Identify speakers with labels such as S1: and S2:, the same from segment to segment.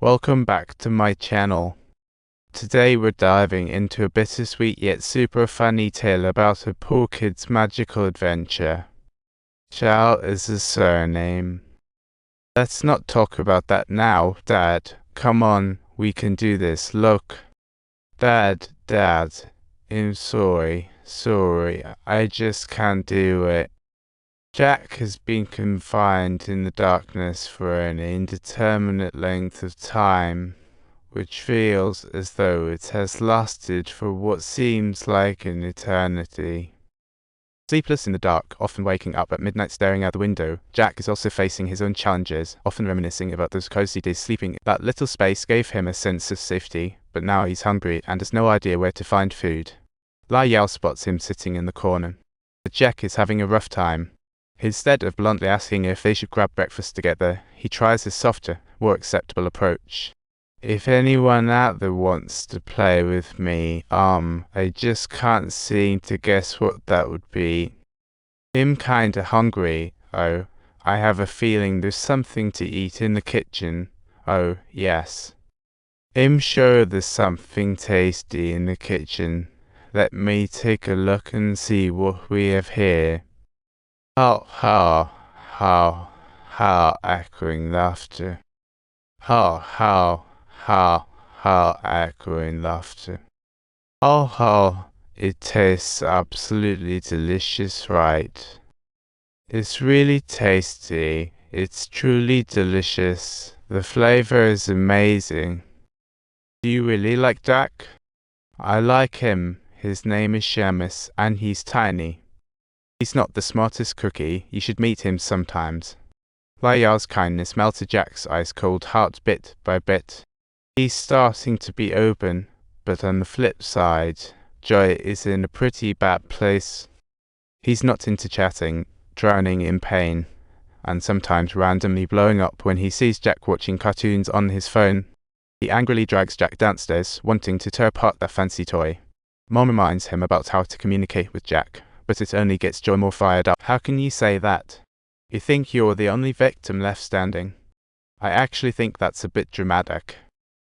S1: Welcome back to my channel. Today we're diving into a bittersweet yet super funny tale about a poor kid's magical adventure. Xiao is his surname. Let's not talk about that now, Dad. Come on, we can do this. Look. Dad, I'm sorry, I just can't do it. Jack has been confined in the darkness for an indeterminate length of time, which feels as though it has lasted for what seems like an eternity. Sleepless in the dark, often waking up at midnight staring out the window, Jack is also facing his own challenges, often reminiscing about those cozy days sleeping. That little space gave him a sense of safety, but now he's hungry and has no idea where to find food. Lai Yao spots him sitting in the corner. But Jack is having a rough time. Instead of bluntly asking if they should grab breakfast together, he tries a softer, more acceptable approach. If anyone out there wants to play with me, I just can't seem to guess what that would be. I'm kinda hungry. Oh, I have a feeling there's something to eat in the kitchen. Oh, yes. I'm sure there's something tasty in the kitchen. Let me take a look and see what we have here. How, echoing laughter. How, echoing laughter. It tastes absolutely delicious, right? It's really tasty. It's truly delicious. The flavor is amazing. Do you really like Jack? I like him. His name is Seamus, and he's tiny. He's not the smartest cookie. You should meet him sometimes. Lai Yao's kindness melted Jack's ice-cold heart bit by bit. He's starting to be open, but on the flip side, Joy is in a pretty bad place. He's not into chatting, drowning in pain, and sometimes randomly blowing up when he sees Jack watching cartoons on his phone. He angrily drags Jack downstairs, wanting to tear apart that fancy toy. Mom reminds him about how to communicate with Jack, but it only gets Joy more fired up. How can you say that? You think you're the only victim left standing? I actually think that's a bit dramatic.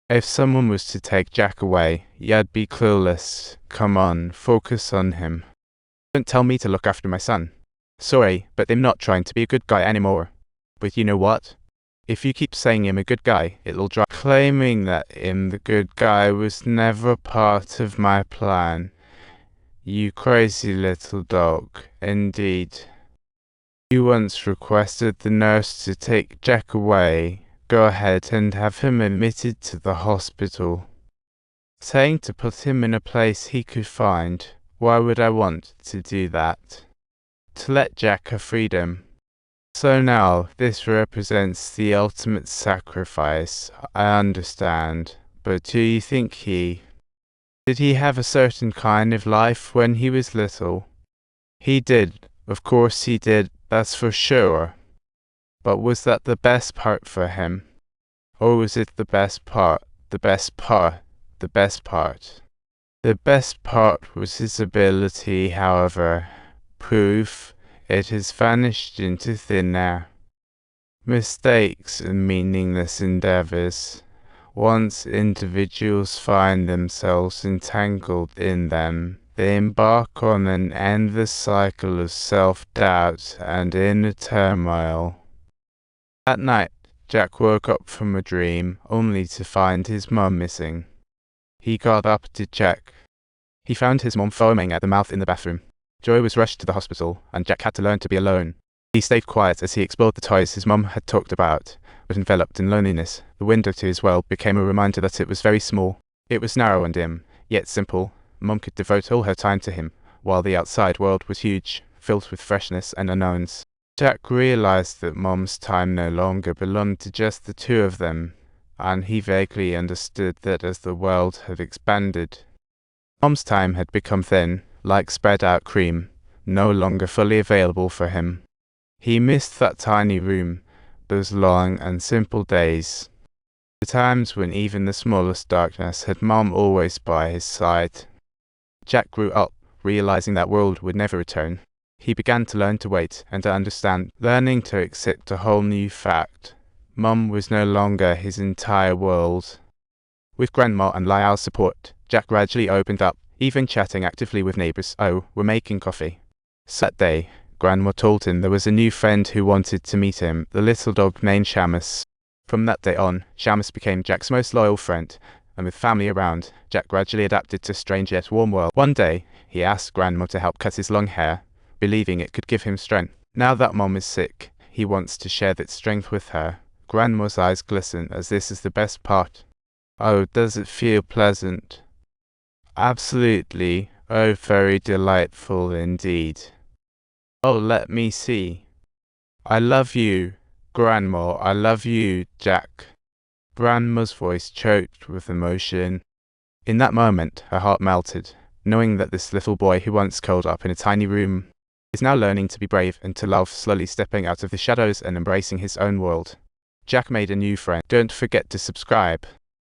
S1: If someone was to take Jack away, you'd be clueless. Come on, focus on him. Don't tell me to look after my son. Sorry, but I'm not trying to be a good guy anymore. But you know what? If you keep saying I'm a good guy, it'll drive. Claiming that I'm the good guy was never part of my plan. You crazy little dog, indeed. You once requested the nurse to take Jack away. Go ahead and have him admitted to the hospital. Saying to put him in a place he could find. Why would I want to do that? To let Jack have freedom. So now, this represents the ultimate sacrifice. I understand. But do you think did he have a certain kind of life when he was little? He did. Of course he did, that's for sure. But was that the best part for him? Or was it the best part? The best part was his ability, however. Proof, it has vanished into thin air. Mistakes and meaningless endeavors. Once individuals find themselves entangled in them, they embark on an endless cycle of self-doubt and inner turmoil. At night, Jack woke up from a dream, only to find his mum missing. He got up to check. He found his mum foaming at the mouth in the bathroom. Joy was rushed to the hospital, and Jack had to learn to be alone. He stayed quiet as he explored the toys his mum had talked about, but enveloped in loneliness. The window to his world became a reminder that it was very small. It was narrow and dim, yet simple. Mum could devote all her time to him, while the outside world was huge, filled with freshness and unknowns. Jack realized that Mum's time no longer belonged to just the two of them, and he vaguely understood that as the world had expanded, Mum's time had become thin, like spread-out cream, no longer fully available for him. He missed that tiny room, those long and simple days, the times when even the smallest darkness had Mum always by his side. Jack grew up, realizing that world would never return. He began to learn to wait and to understand, learning to accept a whole new fact. Mum was no longer his entire world. With Grandma and Lyall's support, Jack gradually opened up, even chatting actively with neighbors. Oh, we're making coffee. So that day, Grandma told him there was a new friend who wanted to meet him, the little dog named Shamus. From that day on, Shamus became Jack's most loyal friend, and with family around, Jack gradually adapted to a strange yet warm world. One day, he asked Grandma to help cut his long hair, believing it could give him strength. Now that Mom is sick, he wants to share that strength with her. Grandma's eyes glisten, as this is the best part. Oh, does it feel pleasant? Absolutely. Oh, very delightful indeed. Oh, let me see. I love you, Grandma. I love you, Jack. Grandma's voice choked with emotion. In that moment, her heart melted, knowing that this little boy who once curled up in a tiny room is now learning to be brave and to love, slowly stepping out of the shadows and embracing his own world. Jack made a new friend. Don't forget to subscribe.